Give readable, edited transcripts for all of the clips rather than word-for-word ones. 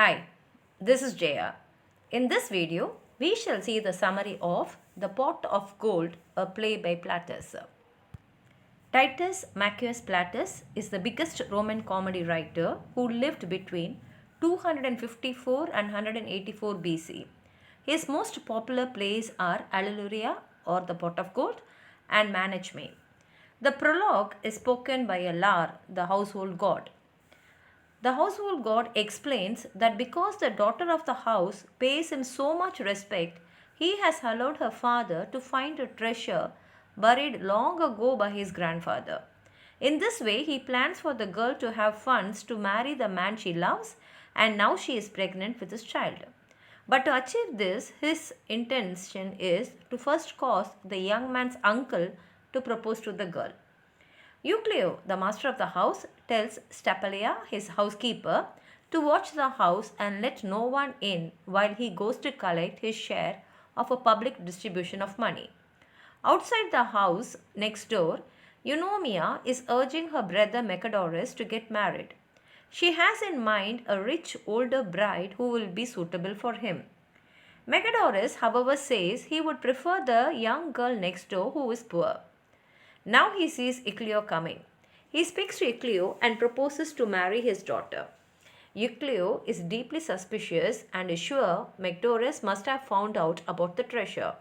Hi, this is Jaya. In this video, we shall see the summary of The Pot of Gold, a play by Plautus. Titus Maccius Plautus is the biggest Roman comedy writer who lived between 254 and 184 BC. His most popular plays are Alleluia or The Pot of Gold and Manage Me. The prologue is spoken by a Lar, the household god. The household god explains that because the daughter of the house pays him so much respect, he has allowed her father to find a treasure buried long ago by his grandfather. In this way, he plans for the girl to have funds to marry the man she loves, and now she is pregnant with his child. But to achieve this, his intention is to first cause the young man's uncle to propose to the girl. Euclio, the master of the house, tells Stapelia, his housekeeper, to watch the house and let no one in while he goes to collect his share of a public distribution of money. Outside the house, next door, Eunomia is urging her brother Mecadorus to get married. She has in mind a rich older bride who will be suitable for him. Mecadorus, however, says he would prefer the young girl next door who is poor. Now he sees Euclio coming. He speaks to Euclio and proposes to marry his daughter. Euclio is deeply suspicious and is sure Mecdorus must have found out about the treasure,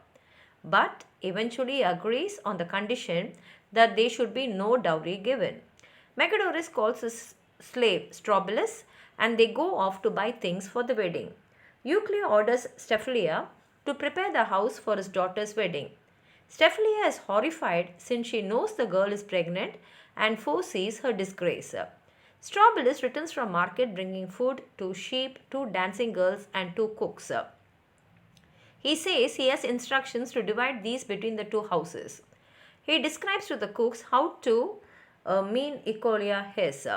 but eventually agrees on the condition that there should be no dowry given. Mecdorus calls his slave Strobylus and they go off to buy things for the wedding. Euclio orders Stephalia to prepare the house for his daughter's wedding. Stephalia is horrified since she knows the girl is pregnant and foresees her disgrace. Strobylus returns from market bringing food, 2 sheep, 2 dancing girls and 2 cooks. He says he has instructions to divide these between the 2 houses. He describes to the cooks how to mean Ecolia his.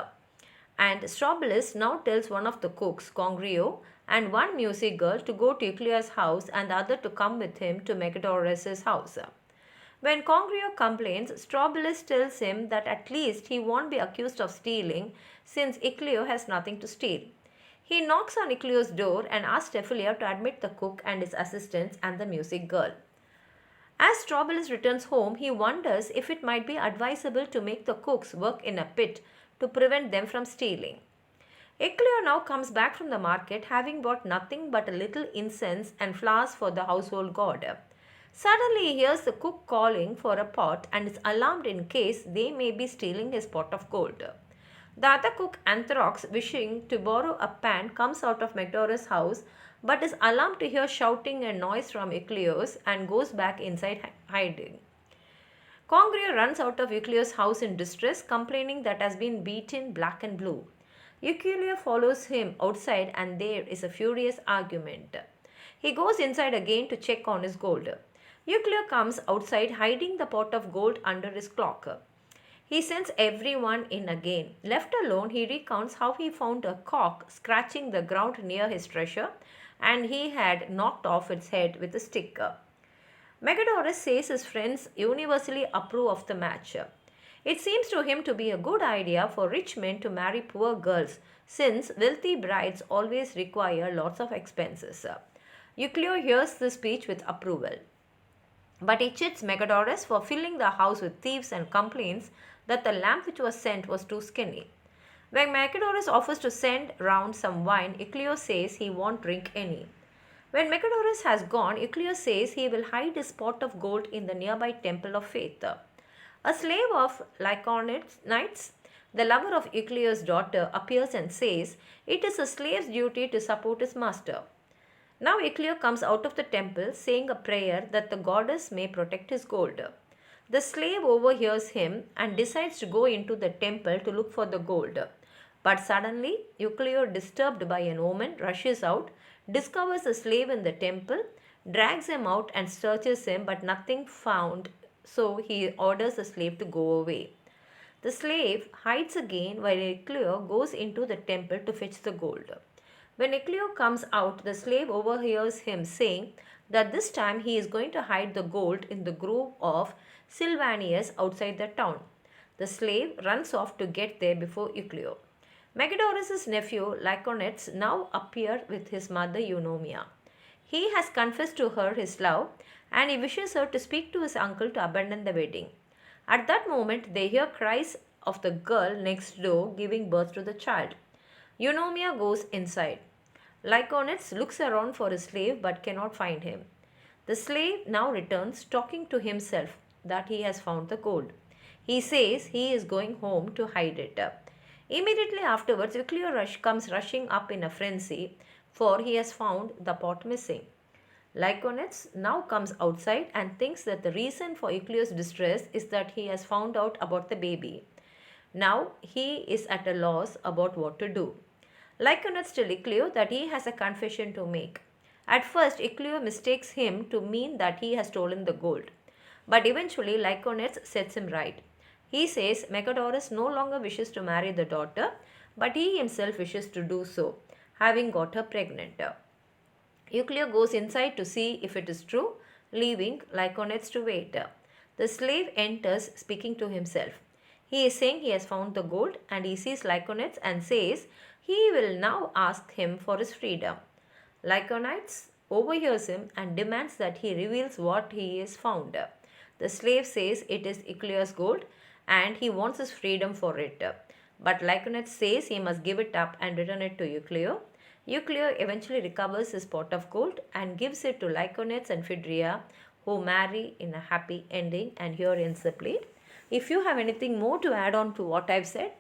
And Strobylus now tells one of the cooks, Congrio, and one music girl to go to Euclia's house and the other to come with him to Mecdorus' house. When Congrio complains, Strobylus tells him that at least he won't be accused of stealing since Euclio has nothing to steal. He knocks on Euclio's door and asks Stephalia to admit the cook and his assistants and the music girl. As Strobylus returns home, he wonders if it might be advisable to make the cooks work in a pit to prevent them from stealing. Euclio now comes back from the market having bought nothing but a little incense and flowers for the household god. Suddenly he hears the cook calling for a pot and is alarmed in case they may be stealing his pot of gold. The other cook, Anthrax, wishing to borrow a pan, comes out of Mecdorus' house but is alarmed to hear shouting and noise from Euclio's and goes back inside hiding. Congrio runs out of Euclio's house in distress, complaining that has been beaten black and blue. Euclio follows him outside and there is a furious argument. He goes inside again to check on his gold. Euclio comes outside hiding the pot of gold under his cloak. He sends everyone in again. Left alone, he recounts how he found a cock scratching the ground near his treasure and he had knocked off its head with a stick. Mecdorus says his friends universally approve of the match. It seems to him to be a good idea for rich men to marry poor girls since wealthy brides always require lots of expenses. Euclio hears this speech with approval. But he chits Mecdorus for filling the house with thieves and complains that the lamp which was sent was too skinny. When Mecdorus offers to send round some wine, Euclio says he won't drink any. When Mecdorus has gone, Euclio says he will hide his pot of gold in the nearby temple of faith. A slave of Lycaonites, the lover of Euclio's daughter, appears and says it is a slave's duty to support his master. Now Euclio comes out of the temple saying a prayer that the goddess may protect his gold. The slave overhears him and decides to go into the temple to look for the gold. But suddenly Euclio, disturbed by an omen, rushes out, discovers the slave in the temple, drags him out and searches him but nothing found, so he orders the slave to go away. The slave hides again while Euclio goes into the temple to fetch the gold. When Euclio comes out, the slave overhears him saying that this time he is going to hide the gold in the grove of Silvanus outside the town. The slave runs off to get there before Euclio. Megidorus' nephew Lyconetes now appears with his mother Eunomia. He has confessed to her his love and he wishes her to speak to his uncle to abandon the wedding. At that moment, they hear cries of the girl next door giving birth to the child. Eunomia goes inside. Lyconetes looks around for his slave but cannot find him. The slave now returns talking to himself that he has found the gold. He says he is going home to hide it. Immediately afterwards, Euclio comes rushing up in a frenzy, for he has found the pot missing. Lyconetes now comes outside and thinks that the reason for Euclio's distress is that he has found out about the baby. Now he is at a loss about what to do. Lyconetes tells Euclio that he has a confession to make. At first, Euclio mistakes him to mean that he has stolen the gold. But eventually, Lyconetes sets him right. He says Megidorus no longer wishes to marry the daughter, but he himself wishes to do so, having got her pregnant. Euclio goes inside to see if it is true, leaving Lyconetes to wait. The slave enters speaking to himself. He is saying he has found the gold and he sees Lyconetes and says he will now ask him for his freedom. Lyconetes overhears him and demands that he reveals what he has found. The slave says it is Euclio's gold and he wants his freedom for it. But Lyconetes says he must give it up and return it to Euclio. Euclio eventually recovers his pot of gold and gives it to Lyconetes and Phaedria, who marry in a happy ending, and here ends the play. If you have anything more to add on to what I've said,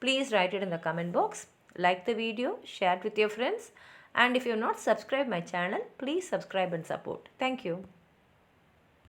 please write it in the comment box. Like the video, share it with your friends, and if you have not subscribed my channel, please subscribe and support. Thank you.